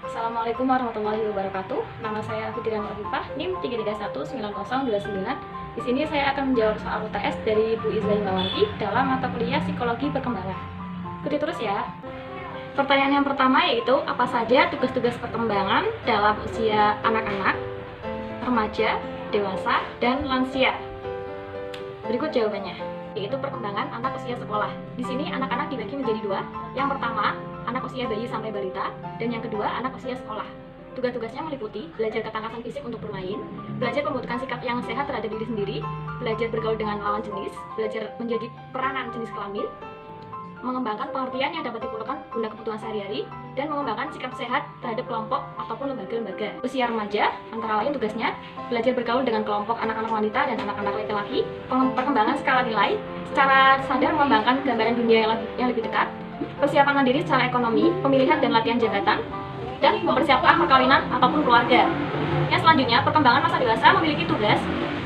Assalamualaikum warahmatullahi wabarakatuh. Nama saya Fitria Nurhifah, NIM 3319029. Di sini saya akan menjawab soal UTS dari Bu Izza Himawanti dalam mata kuliah Psikologi Perkembangan. Ikuti terus ya. Pertanyaan yang pertama yaitu apa saja tugas-tugas perkembangan dalam usia anak-anak, remaja, dewasa, dan lansia? Berikut jawabannya, yaitu perkembangan anak usia sekolah. Di sini anak-anak dibagi menjadi dua. Yang pertama, anak usia bayi sampai balita, dan yang kedua, anak usia sekolah. Tugas-tugasnya meliputi belajar ketangkasan fisik untuk bermain, belajar pembentukan sikap yang sehat terhadap diri sendiri, belajar bergaul dengan lawan jenis, belajar menjadi peranan jenis kelamin, mengembangkan pengertian yang dapat diperlukan guna kebutuhan sehari-hari, dan mengembangkan sikap sehat terhadap kelompok ataupun lembaga-lembaga. Usia remaja, antara lain tugasnya belajar bergaul dengan kelompok anak-anak wanita dan anak-anak laki-laki, perkembangan skala nilai, secara sadar mengembangkan gambaran dunia yang lebih dekat, persiapan mandiri secara ekonomi, pemilihan dan latihan jabatan, dan mempersiapkan perkawinan ataupun keluarga. Yang selanjutnya, perkembangan masa dewasa memiliki tugas.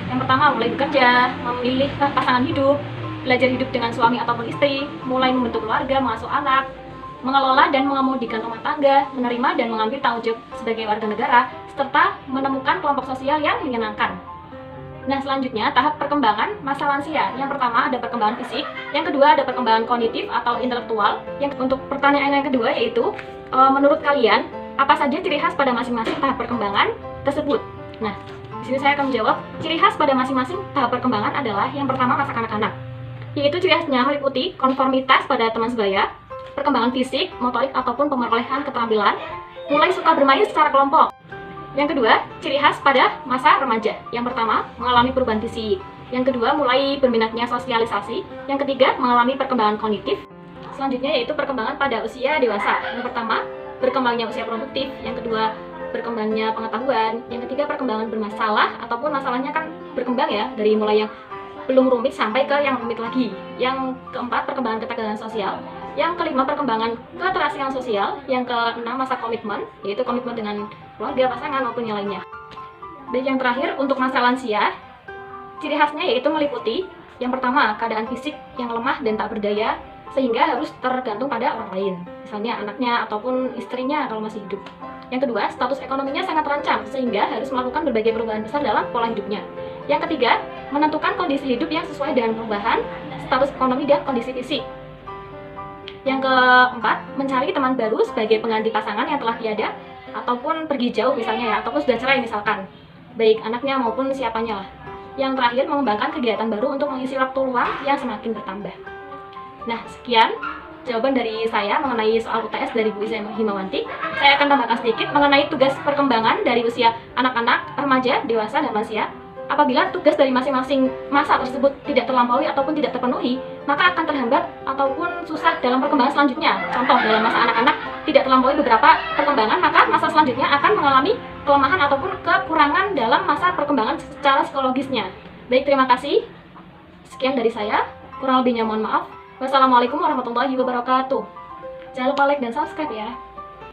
Yang pertama, mulai bekerja, memilih pasangan hidup, belajar hidup dengan suami ataupun istri, mulai membentuk keluarga, mengasuh anak, mengelola dan mengemudikan rumah tangga, menerima dan mengambil tanggung jawab sebagai warga negara, serta menemukan kelompok sosial yang menyenangkan. Nah, selanjutnya tahap perkembangan masa lansia. Yang pertama ada perkembangan fisik, yang kedua ada perkembangan kognitif atau intelektual. Yang untuk pertanyaan yang kedua yaitu menurut kalian apa saja ciri khas pada masing-masing tahap perkembangan tersebut? Nah, di sini saya akan menjawab ciri khas pada masing-masing tahap perkembangan adalah yang pertama masa kanak-kanak, yaitu ciri khasnya meliputi konformitas pada teman sebaya, perkembangan fisik, motorik ataupun perolehan keterampilan, mulai suka bermain secara kelompok. Yang kedua, ciri khas pada masa remaja. Yang pertama, mengalami perubahan fisik. Yang kedua, mulai berminatnya sosialisasi. Yang ketiga, mengalami perkembangan kognitif. Selanjutnya yaitu perkembangan pada usia dewasa. Yang pertama, berkembangnya usia produktif. Yang kedua, berkembangnya pengetahuan. Yang ketiga, perkembangan bermasalah ataupun masalahnya kan berkembang ya, dari mulai yang belum rumit sampai ke yang rumit lagi. Yang keempat, perkembangan ketangguhan sosial. Yang kelima, perkembangan keterasian sosial. Yang keenam, masa komitmen, yaitu komitmen dengan keluarga, pasangan, maupun yang lainnya. Dan yang terakhir, untuk masa lansia, ciri khasnya yaitu meliputi yang pertama, keadaan fisik yang lemah dan tak berdaya, sehingga harus tergantung pada orang lain, misalnya anaknya ataupun istrinya kalau masih hidup. Yang kedua, status ekonominya sangat terancam, sehingga harus melakukan berbagai perubahan besar dalam pola hidupnya. Yang ketiga, menentukan kondisi hidup yang sesuai dengan perubahan status ekonomi dan kondisi fisik. Yang keempat, mencari teman baru sebagai pengganti pasangan yang telah tiada ataupun pergi jauh misalnya ya, ataupun sudah cerai misalkan, baik anaknya maupun siapanya lah. Yang terakhir, mengembangkan kegiatan baru untuk mengisi waktu luang yang semakin bertambah. Nah, sekian jawaban dari saya mengenai soal UTS dari Bu Izza Himawanti. Saya akan tambahkan sedikit mengenai tugas perkembangan dari usia anak-anak, remaja, dewasa, dan lansia. Apabila tugas dari masing-masing masa tersebut tidak terlampaui ataupun tidak terpenuhi, maka akan terhambat ataupun susah dalam perkembangan selanjutnya. Contoh, dalam masa anak-anak tidak terlampaui beberapa perkembangan, maka masa selanjutnya akan mengalami kelemahan ataupun kekurangan dalam masa perkembangan secara psikologisnya. Baik, terima kasih. Sekian dari saya. Kurang lebihnya mohon maaf. Wassalamualaikum warahmatullahi wabarakatuh. Jangan lupa like dan subscribe ya.